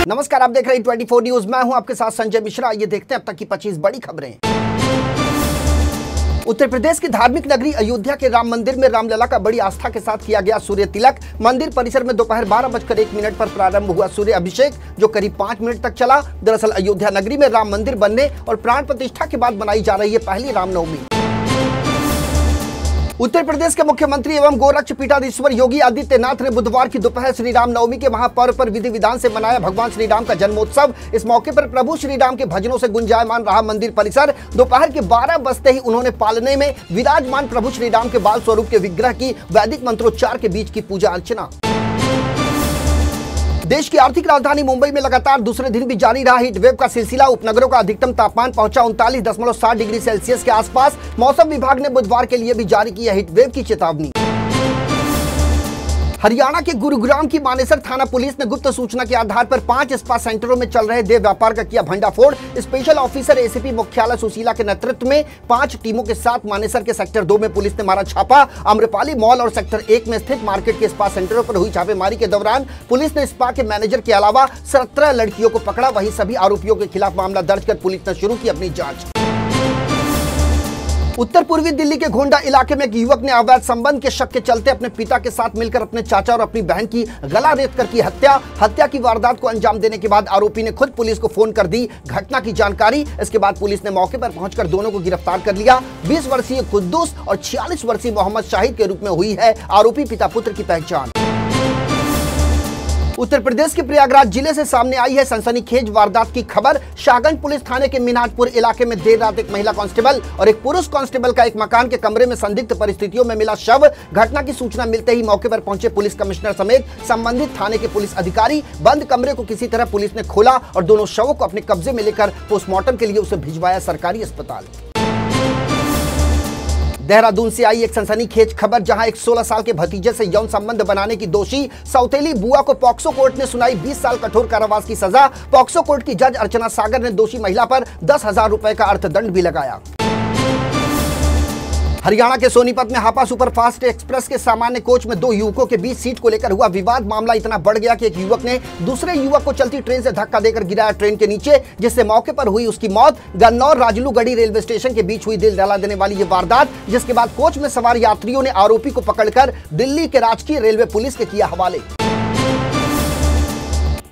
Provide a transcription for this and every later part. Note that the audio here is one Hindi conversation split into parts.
नमस्कार, आप देख रहे हैं 24 न्यूज। मैं हूं आपके साथ संजय मिश्रा। ये देखते हैं अब तक की 25 बड़ी खबरें। उत्तर प्रदेश की धार्मिक नगरी अयोध्या के राम मंदिर में रामलला का बड़ी आस्था के साथ किया गया सूर्य तिलक। मंदिर परिसर में दोपहर 12:01 पर प्रारंभ हुआ सूर्य अभिषेक, जो करीब 5 मिनट तक चला। दरअसल अयोध्या नगरी में राम मंदिर बनने और प्राण प्रतिष्ठा के बाद मनाई जा रही है पहली रामनवमी। उत्तर प्रदेश के मुख्यमंत्री एवं गोरक्ष पीठाधीश्वर योगी आदित्यनाथ ने बुधवार की दोपहर श्री राम नवमी के महापर्व पर विधि विधान से मनाया भगवान श्री राम का जन्मोत्सव। इस मौके पर प्रभु श्री राम के भजनों से गुंजायमान रहा मंदिर परिसर। दोपहर के 12 बजते ही उन्होंने पालने में विराजमान प्रभु श्री राम के बाल स्वरूप के विग्रह की वैदिक मंत्रोच्चार के बीच की पूजा अर्चना। देश की आर्थिक राजधानी मुंबई में लगातार दूसरे दिन भी जारी रहा हीटवेव का सिलसिला। उपनगरों का अधिकतम तापमान पहुंचा 39.7 डिग्री सेल्सियस के आसपास। मौसम विभाग ने बुधवार के लिए भी जारी की है हीटवेव की चेतावनी। हरियाणा के गुरुग्राम की मानेसर थाना पुलिस ने गुप्त सूचना के आधार पर 5 स्पा सेंटरों में चल रहे देह व्यापार का किया भंडाफोड़। स्पेशल ऑफिसर एसीपी मुख्यालय सुशीला के नेतृत्व में 5 टीमों के साथ मानेसर के सेक्टर 2 में पुलिस ने मारा छापा। आम्रपाली मॉल और सेक्टर 1 में स्थित मार्केट के स्पा सेंटरों पर हुई छापेमारी के दौरान पुलिस ने स्पा के मैनेजर के अलावा 17 लड़कियों को पकड़ा। वहीं सभी आरोपियों के खिलाफ मामला दर्ज कर पुलिस ने शुरू की अपनी जांच। उत्तर पूर्वी दिल्ली के गोंडा इलाके में एक युवक ने अवैध संबंध के शक के चलते अपने पिता के साथ मिलकर अपने चाचा और अपनी बहन की गला रेत कर की हत्या की वारदात को अंजाम देने के बाद आरोपी ने खुद पुलिस को फोन कर दी घटना की जानकारी। इसके बाद पुलिस ने मौके पर पहुंचकर दोनों को गिरफ्तार कर लिया। 20 वर्षीय कुद्दूस और 46 वर्षीय मोहम्मद शाहिद के रूप में हुई है आरोपी पिता पुत्र की पहचान। उत्तर प्रदेश के प्रयागराज जिले से सामने आई है सनसनीखेज वारदात की खबर। शाहगंज पुलिस थाने के मिनाजपुर इलाके में देर रात एक महिला कांस्टेबल और एक पुरुष कांस्टेबल का एक मकान के कमरे में संदिग्ध परिस्थितियों में मिला शव। घटना की सूचना मिलते ही मौके पर पहुंचे पुलिस कमिश्नर समेत संबंधित थाने के पुलिस अधिकारी। बंद कमरे को किसी तरह पुलिस ने खोला और दोनों शवों को अपने कब्जे में लेकर पोस्टमार्टम के लिए उसे भिजवाया सरकारी अस्पताल। देहरादून से आई एक सनसनीखेज खबर, जहां एक 16 साल के भतीजे से यौन संबंध बनाने की दोषी सौतेली बुआ को पॉक्सो कोर्ट ने सुनाई 20 साल कठोर कारावास की सजा। पॉक्सो कोर्ट की जज अर्चना सागर ने दोषी महिला पर 10,000 रुपए का अर्थदंड भी लगाया। हरियाणा के सोनीपत में हापा सुपरफास्ट एक्सप्रेस के सामान्य कोच में 2 युवकों के बीच सीट को लेकर हुआ विवाद। मामला इतना बढ़ गया कि एक युवक ने दूसरे युवक को चलती ट्रेन से धक्का देकर गिराया ट्रेन के नीचे, जिससे मौके पर हुई उसकी मौत। गन्नौर राजलूगढ़ी रेलवे स्टेशन के बीच हुई दिल दहला देने वाली ये वारदात, जिसके बाद कोच में सवार यात्रियों ने आरोपी को पकड़कर दिल्ली के राजकीय रेलवे पुलिस के किया हवाले।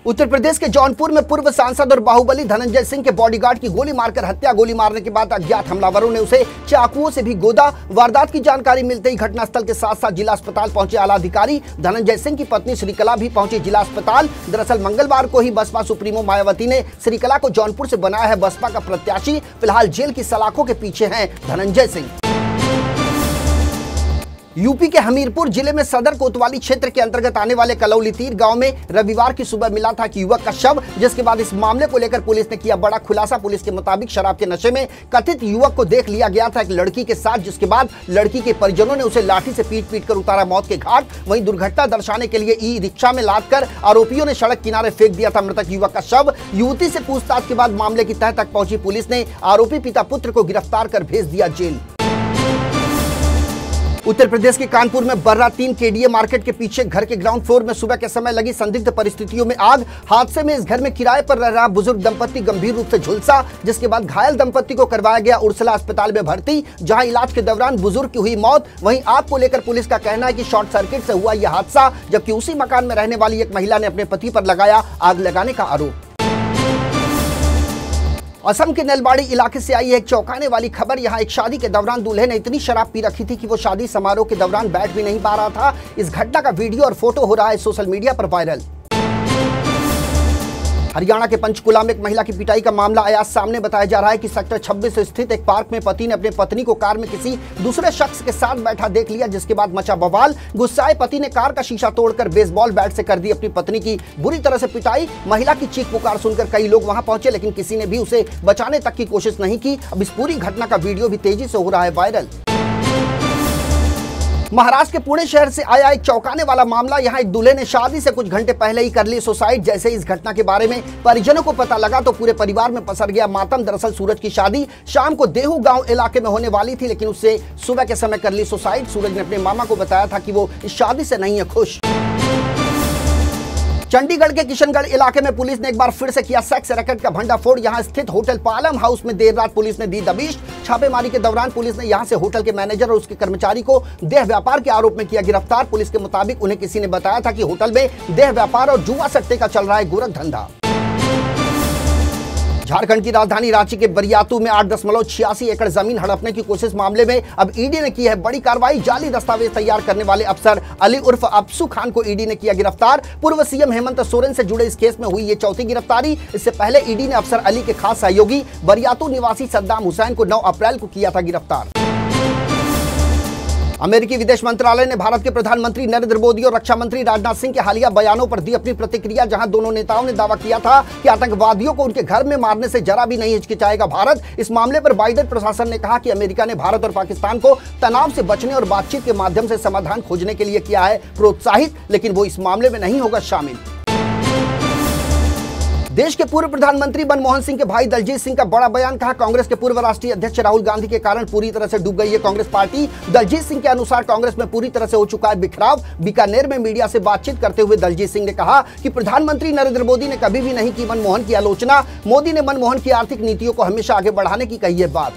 उत्तर प्रदेश के जौनपुर में पूर्व सांसद और बाहुबली धनंजय सिंह के बॉडीगार्ड की गोली मारकर हत्या। गोली मारने के बाद अज्ञात हमलावरों ने उसे चाकुओं से भी गोदा। वारदात की जानकारी मिलते ही घटनास्थल के साथ साथ जिला अस्पताल पहुंचे आला अधिकारी। धनंजय सिंह की पत्नी श्रीकला भी पहुंची जिला अस्पताल। दरअसल मंगलवार को ही बसपा सुप्रीमो मायावती ने श्रीकला को जौनपुर से बनाया है बसपा का प्रत्याशी। फिलहाल जेल की सलाखों के पीछे हैं धनंजय सिंह। यूपी के हमीरपुर जिले में सदर कोतवाली क्षेत्र के अंतर्गत आने वाले कलौली तीर गांव में रविवार की सुबह मिला था कि युवक का शव, जिसके बाद इस मामले को लेकर पुलिस ने किया बड़ा खुलासा। पुलिस के मुताबिक शराब के नशे में कथित युवक को देख लिया गया था एक लड़की के साथ, जिसके बाद लड़की के परिजनों ने उसे लाठी से पीट कर उतारा मौत के घाट। वहीं दुर्घटना दर्शाने के लिए ई रिक्शा में लादकर आरोपियों ने सड़क किनारे फेंक दिया था मृतक युवक का शव। युवती से पूछताछ के बाद मामले की तह तक पहुंची पुलिस ने आरोपी पिता पुत्र को गिरफ्तार कर भेज दिया जेल। उत्तर प्रदेश के कानपुर में बर्रा 3 केडीए मार्केट के पीछे घर के ग्राउंड फ्लोर में सुबह के समय लगी संदिग्ध परिस्थितियों में आग। हादसे में इस घर में किराए पर रह रहा बुजुर्ग दंपत्ति गंभीर रूप से झुलसा, जिसके बाद घायल दंपत्ति को करवाया गया उर्सला अस्पताल में भर्ती, जहां इलाज के दौरान बुजुर्ग की हुई मौत। वहीं आग को लेकर पुलिस का कहना है कि शॉर्ट सर्किट से हुआ यह हादसा, जबकि उसी मकान में रहने वाली एक महिला ने अपने पति पर लगाया आग लगाने का आरोप। असम के नलबाड़ी इलाके से आई एक चौंकाने वाली खबर। यहां एक शादी के दौरान दूल्हे ने इतनी शराब पी रखी थी कि वो शादी समारोह के दौरान बैठ भी नहीं पा रहा था। इस घटना का वीडियो और फोटो हो रहा है सोशल मीडिया पर वायरल। हरियाणा के पंचकुला में एक महिला की पिटाई का मामला आया सामने। बताया जा रहा है कि सेक्टर 26 स्थित एक पार्क में पति ने अपनी पत्नी को कार में किसी दूसरे शख्स के साथ बैठा देख लिया, जिसके बाद मचा बवाल। गुस्साए पति ने कार का शीशा तोड़कर बेसबॉल बैट से कर दी अपनी पत्नी की बुरी तरह से पिटाई। महिला की चीख पुकार सुनकर कई लोग वहां पहुंचे, लेकिन किसी ने भी उसे बचाने तक की कोशिश नहीं की। अब इस पूरी घटना का वीडियो भी तेजी से हो रहा है वायरल। महाराष्ट्र के पुणे शहर से आया एक चौंकाने वाला मामला। यहां एक दूल्हे ने शादी से कुछ घंटे पहले ही कर ली सुसाइड। जैसे इस घटना के बारे में परिजनों को पता लगा तो पूरे परिवार में पसर गया मातम। दरअसल सूरज की शादी शाम को देहू गांव इलाके में होने वाली थी, लेकिन उससे सुबह के समय कर ली सुसाइड। सूरज ने अपने मामा को बताया था कि वो इस शादी से नहीं है खुश। चंडीगढ़ के किशनगढ़ इलाके में पुलिस ने एक बार फिर से किया सेक्स रैकेट का भंडाफोड़। यहां स्थित होटल पालम हाउस में देर रात पुलिस ने दी दबिश। छापेमारी के दौरान पुलिस ने यहां से होटल के मैनेजर और उसके कर्मचारी को देह व्यापार के आरोप में किया गिरफ्तार। पुलिस के मुताबिक उन्हें किसी ने बताया था कि होटल में देह व्यापार और जुआ सट्टे का चल रहा है गोरख धंधा। झारखंड की राजधानी रांची के बरियातू में 8.86 एकड़ जमीन हड़पने की कोशिश मामले में अब ईडी ने की है बड़ी कार्रवाई। जाली दस्तावेज तैयार करने वाले अफसर अली उर्फ अफसू खान को ईडी ने किया गिरफ्तार। पूर्व सीएम हेमंत सोरेन से जुड़े इस केस में हुई ये चौथी गिरफ्तारी। इससे पहले ईडी ने अफसर अली के खास सहयोगी बरियातू निवासी सद्दाम हुसैन को 9 अप्रैल को किया था गिरफ्तार। अमेरिकी विदेश मंत्रालय ने भारत के प्रधानमंत्री नरेंद्र मोदी और रक्षा मंत्री राजनाथ सिंह के हालिया बयानों पर दी अपनी प्रतिक्रिया, जहां दोनों नेताओं ने दावा किया था कि आतंकवादियों को उनके घर में मारने से जरा भी नहीं हिचकिचाएगा भारत। इस मामले पर बाइडेन प्रशासन ने कहा कि अमेरिका ने भारत और पाकिस्तान को तनाव से बचने और बातचीत के माध्यम से समाधान खोजने के लिए किया है प्रोत्साहित, लेकिन वो इस मामले में नहीं होगा शामिल। देश के पूर्व प्रधानमंत्री मनमोहन सिंह के भाई दलजीत सिंह का बड़ा बयान। कहा, कांग्रेस के पूर्व राष्ट्रीय अध्यक्ष राहुल गांधी के कारण पूरी तरह से डूब गई है कांग्रेस पार्टी। दलजीत सिंह के अनुसार कांग्रेस में पूरी तरह से हो चुका है बिखराव। बीकानेर में मीडिया से बातचीत करते हुए दलजीत सिंह ने कहा कि प्रधानमंत्री नरेंद्र मोदी ने कभी भी नहीं की मनमोहन की आलोचना। मोदी ने मनमोहन की आर्थिक नीतियों को हमेशा आगे बढ़ाने की कही है बात।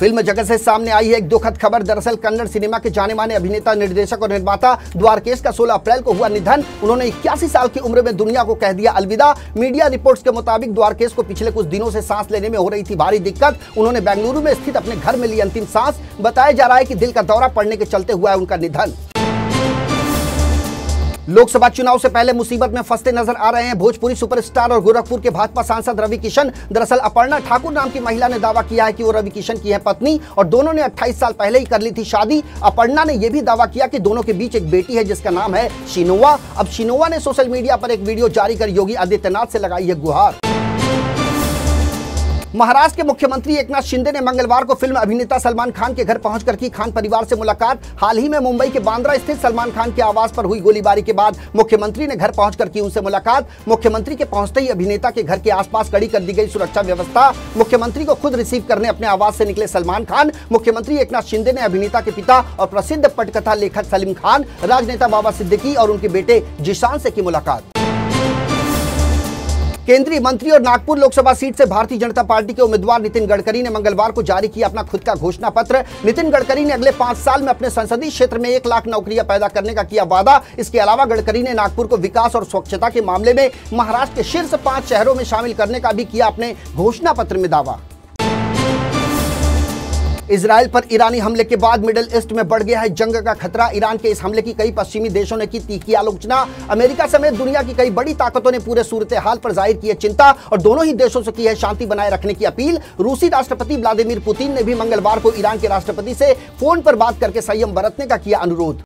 फिल्म जगत से सामने आई है एक दुखद खबर। दरअसल कन्नड़ सिनेमा के जाने माने अभिनेता, निर्देशक और निर्माता द्वारकेश का 16 अप्रैल को हुआ निधन। उन्होंने 81 साल की उम्र में दुनिया को कह दिया अलविदा। मीडिया रिपोर्ट्स के मुताबिक द्वारकेश को पिछले कुछ दिनों से सांस लेने में हो रही थी भारी दिक्कत। उन्होंने बेंगलुरु में स्थित अपने घर में ली अंतिम सांस। बताया जा रहा है कि दिल का दौरा पड़ने के चलते हुआ है उनका निधन। लोकसभा चुनाव से पहले मुसीबत में फंसते नजर आ रहे हैं भोजपुरी सुपरस्टार और गोरखपुर के भाजपा सांसद रवि किशन। दरअसल अपर्णा ठाकुर नाम की महिला ने दावा किया है कि वो रवि किशन की है पत्नी और दोनों ने 28 साल पहले ही कर ली थी शादी। अपर्णा ने यह भी दावा किया कि दोनों के बीच एक बेटी है जिसका नाम है शिनोवा। अब शिनोवा ने सोशल मीडिया पर एक वीडियो जारी कर योगी आदित्यनाथ से लगाई है गुहार। महाराष्ट्र के मुख्यमंत्री एकनाथ शिंदे ने मंगलवार को फिल्म अभिनेता सलमान खान के घर पहुंचकर की खान परिवार से मुलाकात। हाल ही में मुंबई के बांद्रा स्थित सलमान खान के आवास पर हुई गोलीबारी के बाद मुख्यमंत्री ने घर पहुंचकर की उनसे मुलाकात। मुख्यमंत्री के पहुंचते ही अभिनेता के घर के आसपास कड़ी कर दी गई सुरक्षा व्यवस्था। मुख्यमंत्री को खुद रिसीव करने अपने आवास से निकले सलमान खान। मुख्यमंत्री एकनाथ शिंदे ने अभिनेता के पिता और प्रसिद्ध पटकथा लेखक सलीम खान, राजनेता बाबा सिद्दीकी और उनके बेटे जिशान से की मुलाकात। केंद्रीय मंत्री और नागपुर लोकसभा सीट से भारतीय जनता पार्टी के उम्मीदवार नितिन गडकरी ने मंगलवार को जारी किया अपना खुद का घोषणा पत्र। नितिन गडकरी ने अगले 5 साल में अपने संसदीय क्षेत्र में 1 लाख नौकरियां पैदा करने का किया वादा। इसके अलावा गडकरी ने नागपुर को विकास और स्वच्छता के मामले में महाराष्ट्र के शीर्ष 5 शहरों में शामिल करने का भी किया अपने घोषणा पत्र में दावा। इजराइल पर ईरानी हमले के बाद मिडिल ईस्ट में बढ़ गया है जंग का खतरा। ईरान के इस हमले की कई पश्चिमी देशों ने की तीखी आलोचना। अमेरिका समेत दुनिया की कई बड़ी ताकतों ने पूरे सूरत हाल पर जाहिर की है चिंता और दोनों ही देशों से की है शांति बनाए रखने की अपील। रूसी राष्ट्रपति व्लादिमीर पुतिन ने भी मंगलवार को ईरान के राष्ट्रपति से फोन पर बात करके संयम बरतने का किया अनुरोध।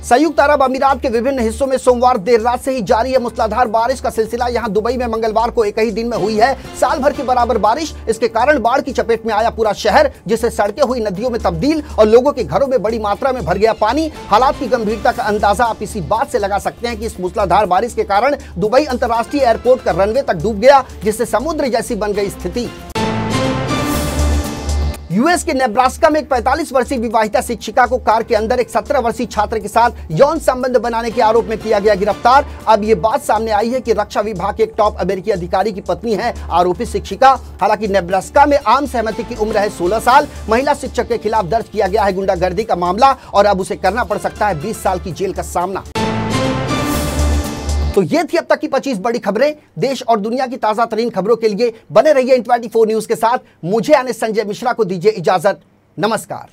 संयुक्त अरब अमीरात के विभिन्न हिस्सों में सोमवार देर रात से ही जारी है मूसलाधार बारिश का सिलसिला। यहां दुबई में मंगलवार को एक ही दिन में हुई है साल भर के बराबर बारिश। इसके कारण बाढ़ की चपेट में आया पूरा शहर, जिससे सड़कें हुई नदियों में तब्दील और लोगों के घरों में बड़ी मात्रा में भर गया पानी। हालात की गंभीरता का अंदाजा आप इसी बात से लगा सकते हैं कि इस मूसलाधार बारिश के कारण दुबई अंतर्राष्ट्रीय एयरपोर्ट का रनवे तक डूब गया, जिससे समुद्र जैसी बन गई स्थिति। यूएस के नेब्रास्का में एक 45 वर्षीय विवाहिता शिक्षिका को कार के अंदर एक 17 वर्षीय छात्र के साथ यौन संबंध बनाने के आरोप में किया गया गिरफ्तार। अब ये बात सामने आई है कि रक्षा विभाग के एक टॉप अमेरिकी अधिकारी की पत्नी है आरोपी शिक्षिका। हालांकि नेब्रास्का में आम सहमति की उम्र है 16 साल। महिला शिक्षक के खिलाफ दर्ज किया गया है गुंडागर्दी का मामला और अब उसे करना पड़ सकता है 20 साल की जेल का सामना। तो ये थी अब तक की 25 बड़ी खबरें। देश और दुनिया की ताजा तरीन खबरों के लिए बने रहिए N24 न्यूज के साथ। मुझे यानी संजय मिश्रा को दीजिए इजाजत। नमस्कार।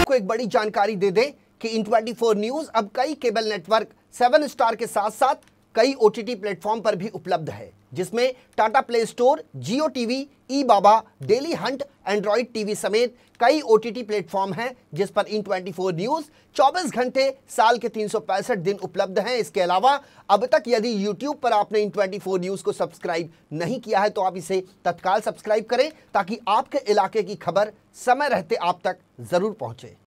को एक बड़ी जानकारी दे दें कि N24 न्यूज अब कई केबल नेटवर्क 7 स्टार के साथ साथ कई OTT प्लेटफॉर्म पर भी उपलब्ध है, जिसमें टाटा प्ले स्टोर, जियो टीवी, ई बाबा, डेली हंट, एंड्रॉइड टीवी समेत कई OTT प्लेटफॉर्म हैं जिस पर N24 न्यूज 24 घंटे साल के 365 दिन उपलब्ध हैं। इसके अलावा अब तक यदि YouTube पर आपने N24 न्यूज को सब्सक्राइब नहीं किया है तो आप इसे तत्काल सब्सक्राइब करें ताकि आपके इलाके की खबर समय रहते आप तक जरूर पहुंचे।